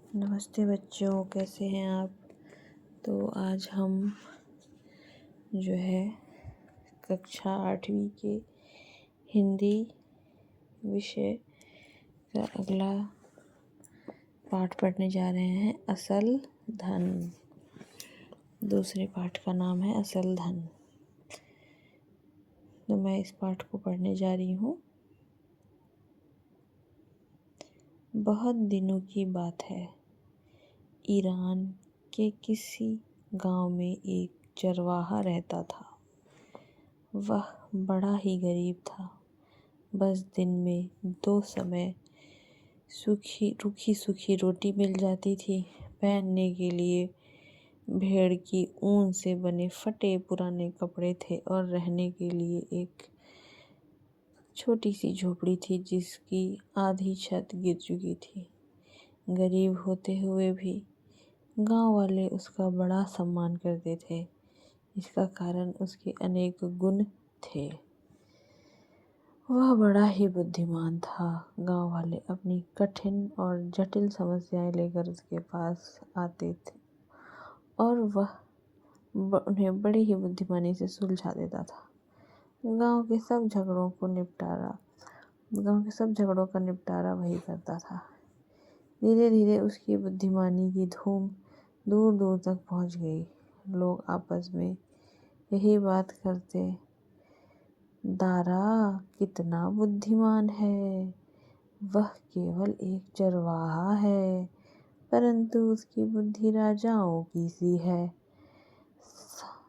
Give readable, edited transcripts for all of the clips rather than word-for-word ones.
नमस्ते बच्चों, कैसे हैं आप। तो आज हम जो है कक्षा 8वीं के हिंदी विषय का अगला पाठ पढ़ने जा रहे हैं, असल धन। दूसरे पाठ का नाम है असल धन। तो मैं इस पाठ को पढ़ने जा रही हूँ। बहुत दिनों की बात है, ईरान के किसी गांव में एक चरवाहा रहता था। वह बड़ा ही गरीब था। बस दिन में 2 समय रूखी सूखी रोटी मिल जाती थी। पहनने के लिए भेड़ की ऊन से बने फटे पुराने कपड़े थे और रहने के लिए एक छोटी सी झोपड़ी थी जिसकी आधी छत गिर चुकी थी। गरीब होते हुए भी गांव वाले उसका बड़ा सम्मान करते थे। इसका कारण उसके अनेक गुण थे। वह बड़ा ही बुद्धिमान था। गांव वाले अपनी कठिन और जटिल समस्याएं लेकर उसके पास आते थे और वह उन्हें बड़ी ही बुद्धिमानी से सुलझा देता था। गांव के सब झगड़ों का निपटारा वही करता था। धीरे धीरे उसकी बुद्धिमानी की धूम दूर दूर तक पहुंच गई। लोग आपस में यही बात करते, दारा कितना बुद्धिमान है। वह केवल एक चरवाहा है, परंतु उसकी बुद्धि राजाओं की सी है।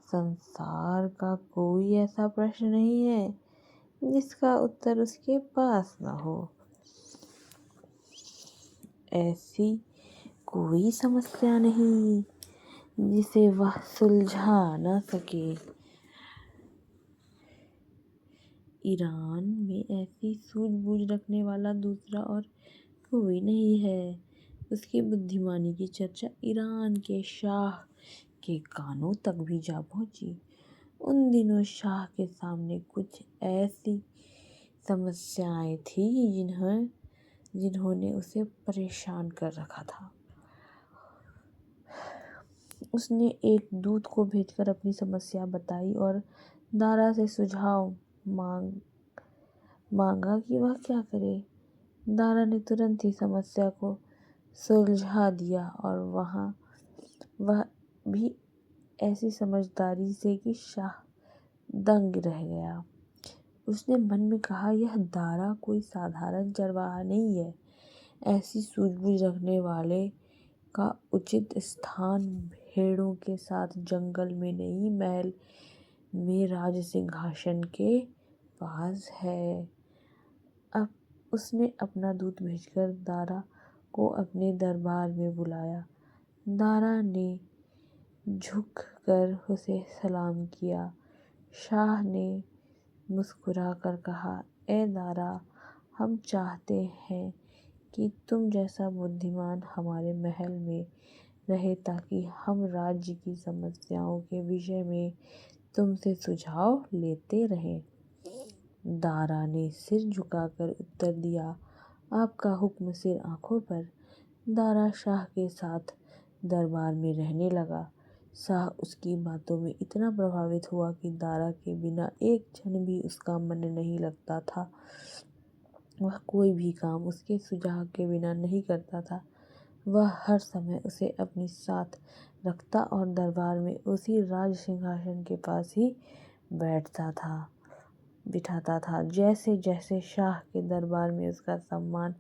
संसार का कोई ऐसा प्रश्न नहीं है जिसका उत्तर उसके पास न हो। ऐसी कोई समस्या नहीं जिसे वह सुलझा न सके। ईरान में ऐसी सूझबूझ रखने वाला दूसरा और कोई नहीं है। उसकी बुद्धिमानी की चर्चा ईरान के शाह के कानों तक भी जा पहुंची। उन दिनों शाह के सामने कुछ ऐसी समस्याएं थी जिन्होंने उसे परेशान कर रखा था। उसने एक दूत को भेजकर अपनी समस्या बताई और दारा से सुझाव मांगा कि वह क्या करे। दारा ने तुरंत ही समस्या को सुलझा दिया और वह भी ऐसी समझदारी से कि शाह दंग रह गया। उसने मन में कहा, यह दारा कोई साधारण चरवाहा नहीं है। ऐसी सूझबूझ रखने वाले का उचित स्थान भेड़ों के साथ जंगल में नहीं, महल में राज सिंहासन के पास है। अब उसने अपना दूत भेजकर दारा को अपने दरबार में बुलाया। दारा ने झुक कर उसे सलाम किया। शाह ने मुस्कुरा कर कहा, ए दारा, हम चाहते हैं कि तुम जैसा बुद्धिमान हमारे महल में रहे ताकि हम राज्य की समस्याओं के विषय में तुमसे सुझाव लेते रहें। दारा ने सिर झुकाकर उत्तर दिया, आपका हुक्म सिर आंखों पर। दारा शाह के साथ दरबार में रहने लगा। शाह उसकी बातों में इतना प्रभावित हुआ कि दारा के बिना एक क्षण भी उसका मन नहीं लगता था। वह कोई भी काम उसके सुझाव के बिना नहीं करता था। वह हर समय उसे अपने साथ रखता और दरबार में उसी राज सिंहासन के पास ही बिठाता था। जैसे जैसे शाह के दरबार में उसका सम्मान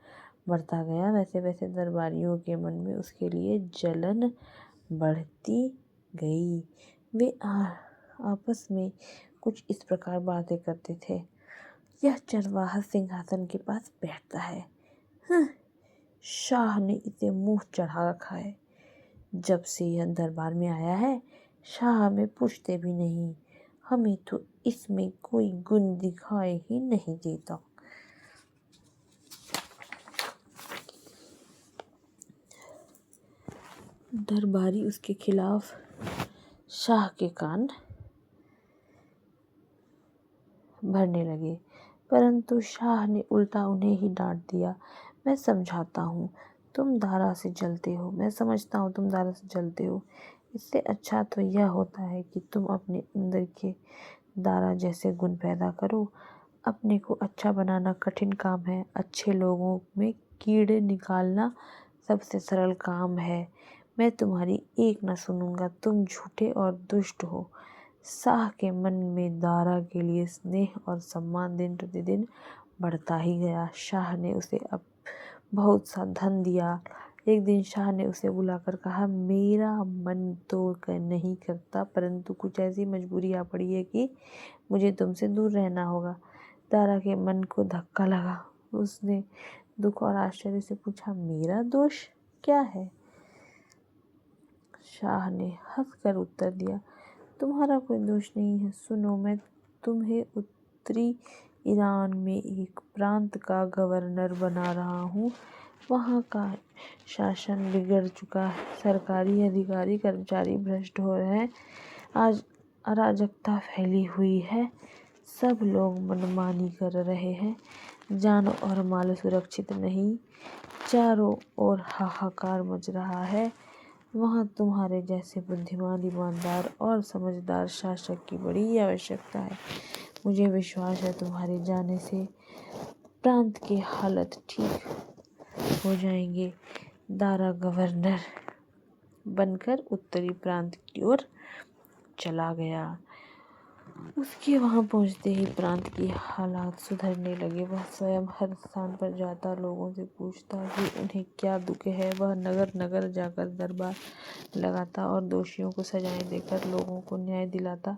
बढ़ता गया, वैसे वैसे दरबारियों के मन में उसके लिए जलन बढ़ती गई। वे आपस में कुछ इस प्रकार बातें करते थे, यह चरवाहा सिंहासन के पास बैठता है, शाह ने इसे मुंह चढ़ा रखा है। जब से यह दरबार में आया है, शाह हमें पूछते भी नहीं। हमें तो इसमें कोई गुण दिखाई ही नहीं देता। दरबारी उसके खिलाफ शाह के कान भरने लगे, परंतु शाह ने उल्टा उन्हें ही डांट दिया। मैं समझाता हूँ, तुम दारा से जलते हो, मैं समझता हूँ तुम दारा से जलते हो। इससे अच्छा तो यह होता है कि तुम अपने अंदर के दारा जैसे गुण पैदा करो। अपने को अच्छा बनाना कठिन काम है, अच्छे लोगों में कीड़े निकालना सबसे सरल काम है। मैं तुम्हारी एक न सुनूंगा, तुम झूठे और दुष्ट हो। शाह के मन में दारा के लिए स्नेह और सम्मान दिन प्रतिदिन बढ़ता ही गया। शाह ने उसे अब बहुत सा धन दिया। एक दिन शाह ने उसे बुलाकर कहा, मेरा मन तो नहीं करता, परंतु कुछ ऐसी मजबूरी आ पड़ी है कि मुझे तुमसे दूर रहना होगा। दारा के मन को धक्का लगा। उसने दुख और आश्चर्य से पूछा, मेरा दोष क्या है? शाह ने हंसकर उत्तर दिया, तुम्हारा कोई दोष नहीं है। सुनो, मैं तुम्हें उत्तरी ईरान में एक प्रांत का गवर्नर बना रहा हूँ। वहाँ का शासन बिगड़ चुका है, सरकारी अधिकारी कर्मचारी भ्रष्ट हो रहे हैं, आज अराजकता फैली हुई है, सब लोग मनमानी कर रहे हैं, जान और माल सुरक्षित नहीं, चारों ओर हाहाकार मच रहा है। वहाँ तुम्हारे जैसे बुद्धिमान, ईमानदार और समझदार शासक की बड़ी आवश्यकता है। मुझे विश्वास है तुम्हारे जाने से प्रांत की हालत ठीक हो जाएंगे। दारा गवर्नर बनकर उत्तरी प्रांत की ओर चला गया। उसके वहां पहुंचते ही प्रांत की हालात सुधरने लगे। वह स्वयं हर स्थान पर जाता, लोगों से पूछता कि उन्हें क्या दुख है। वह नगर नगर जाकर दरबार लगाता और दोषियों को सजाएं देकर लोगों को न्याय दिलाता।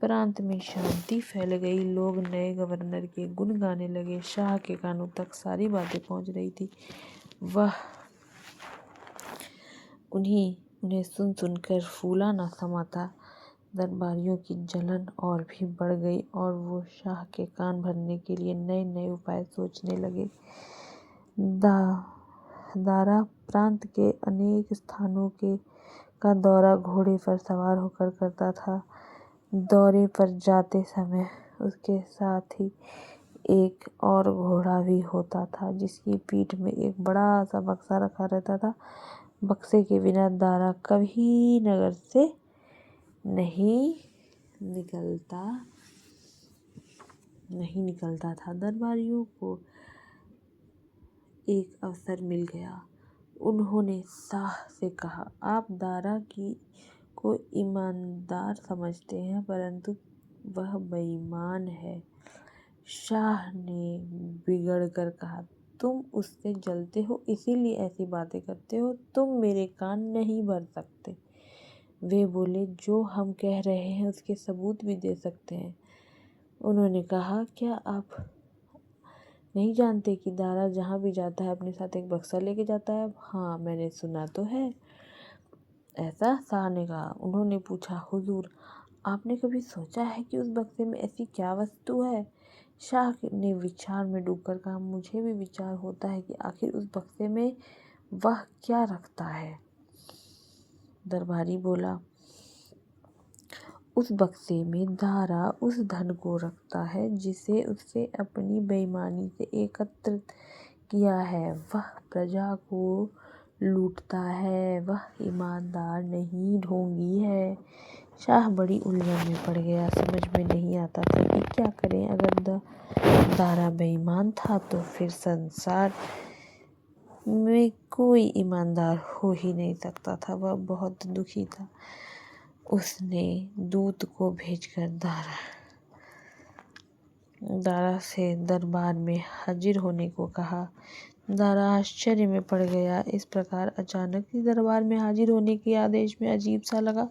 प्रांत में शांति फैल गई। लोग नए गवर्नर के गुण गाने लगे। शाह के कानों तक सारी बातें पहुंच रही थी। वह उन्हें सुन सुनकर फूला न समाता। दरबारियों की जलन और भी बढ़ गई और वो शाह के कान भरने के लिए नए नए उपाय सोचने लगे। दारा प्रांत के अनेक स्थानों का दौरा घोड़े पर सवार होकर करता था। दौरे पर जाते समय उसके साथ ही एक और घोड़ा भी होता था, जिसकी पीठ में एक बड़ा सा बक्सा रखा रहता था। बक्से के बिना दारा कभी नगर से नहीं निकलता था। दरबारियों को एक अवसर मिल गया। उन्होंने शाह से कहा, आप दारा को ईमानदार समझते हैं, परंतु वह बेईमान है। शाह ने बिगड़ कर कहा, तुम उससे जलते हो, इसीलिए ऐसी बातें करते हो। तुम मेरे कान नहीं भर सकते। वे बोले, जो हम कह रहे हैं उसके सबूत भी दे सकते हैं। उन्होंने कहा, क्या आप नहीं जानते कि दारा जहाँ भी जाता है अपने साथ एक बक्सा लेके जाता है? हाँ, मैंने सुना तो है। ऐसा? शाह ने कहा। उन्होंने पूछा, हुजूर, आपने कभी सोचा है कि उस बक्से में ऐसी क्या वस्तु है? शाह ने विचार में डूबकर कहा, मुझे भी विचार होता है कि आखिर उस बक्से में वह क्या रखता है। दरबारी बोला, उस बक्से में दारा उस धन को रखता है जिसे उसने अपनी बेईमानी से एकत्रित किया है। वह प्रजा को लूटता है, वह ईमानदार नहीं, ढोंगी है। शाह बड़ी उलझन में पड़ गया। समझ में नहीं आता था कि क्या करें। अगर दारा बेईमान था तो फिर संसार में कोई ईमानदार हो ही नहीं सकता था। वह बहुत दुखी था। उसने दूत को भेजकर दारा से दरबार में हाजिर होने को कहा। दारा आश्चर्य में पड़ गया। इस प्रकार अचानक ही दरबार में हाजिर होने के आदेश में अजीब सा लगा,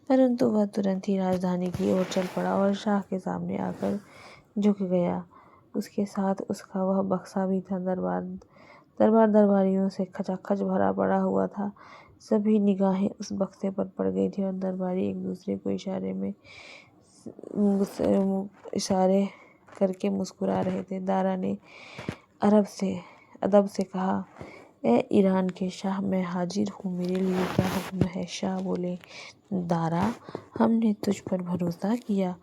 परंतु वह तुरंत ही राजधानी की ओर चल पड़ा और शाह के सामने आकर झुक गया। उसके साथ उसका वह बक्सा भी था। दरबारियों से खचाखच भरा पड़ा हुआ था। सभी निगाहें उस बक्से पर पड़ गई थी और दरबारी एक दूसरे को इशारे करके मुस्कुरा रहे थे। दारा ने अदब से कहा, ए ईरान के शाह, मैं हाजिर हूँ, मेरे लिए क्या हुक्म है? शाह बोले, दारा, हमने तुझ पर भरोसा किया,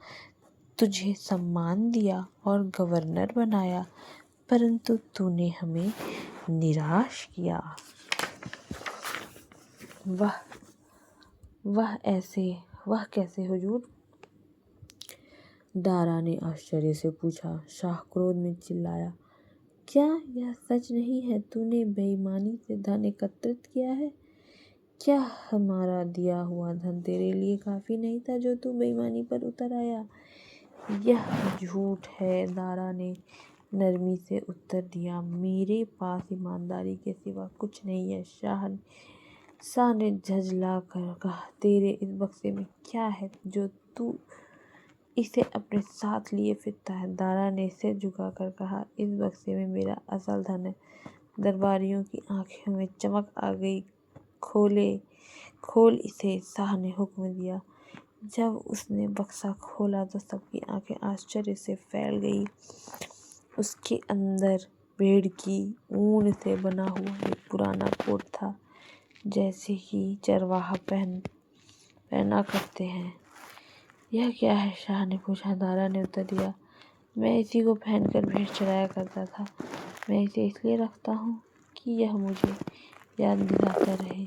तुझे सम्मान दिया और गवर्नर बनाया, परंतु तूने हमें निराश किया। वह कैसे हुजूर? दारा ने आश्चर्य से पूछा। शाह क्रोध में चिल्लाया, क्या यह सच नहीं है? तूने बेईमानी से धन एकत्रित किया है? क्या हमारा दिया हुआ धन तेरे लिए काफ़ी नहीं था जो तू बेईमानी पर उतर आया? यह झूठ है, दारा ने नरमी से उत्तर दिया। मेरे पास ईमानदारी के सिवा कुछ नहीं है। शाह ने झंझला कर कहा, तेरे इस बक्से में क्या है जो तू इसे अपने साथ लिए फिरता है? दारा ने सिर झुकाकर कहा, इस बक्से में मेरा असल धन है। दरबारियों की आंखों में चमक आ गई। खोल इसे, शाह ने हुक्म दिया। जब उसने बक्सा खोला तो सबकी आंखें आश्चर्य से फैल गई। उसके अंदर भेड़ की ऊन से बना हुआ एक पुराना कोट था, जैसे कि चरवाहा पहना करते हैं। यह क्या है? शाह ने पूछा। दारा ने उत्तर दिया, मैं इसी को पहनकर भेड़ चराया करता था। मैं इसे इसलिए रखता हूँ कि यह मुझे याद दिलाता रहे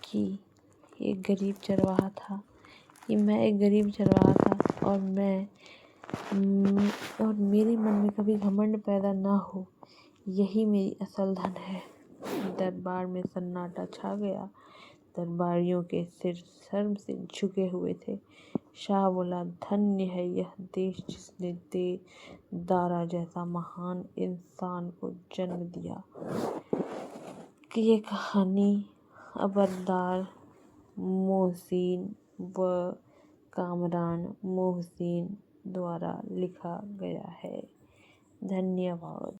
कि मैं एक गरीब चरवाहा था और मेरे मन में कभी घमंड पैदा ना हो। यही मेरी असल धन है। दरबार में सन्नाटा छा गया। दरबारियों के सिर शर्म से झुके हुए थे। शाह बोला, धन्य है यह देश जिसने दारा जैसा महान इंसान को जन्म दिया। ये कहानी अबरदार मोहसिन व कामरान मोहसिन द्वारा लिखा गया है। धन्यवाद।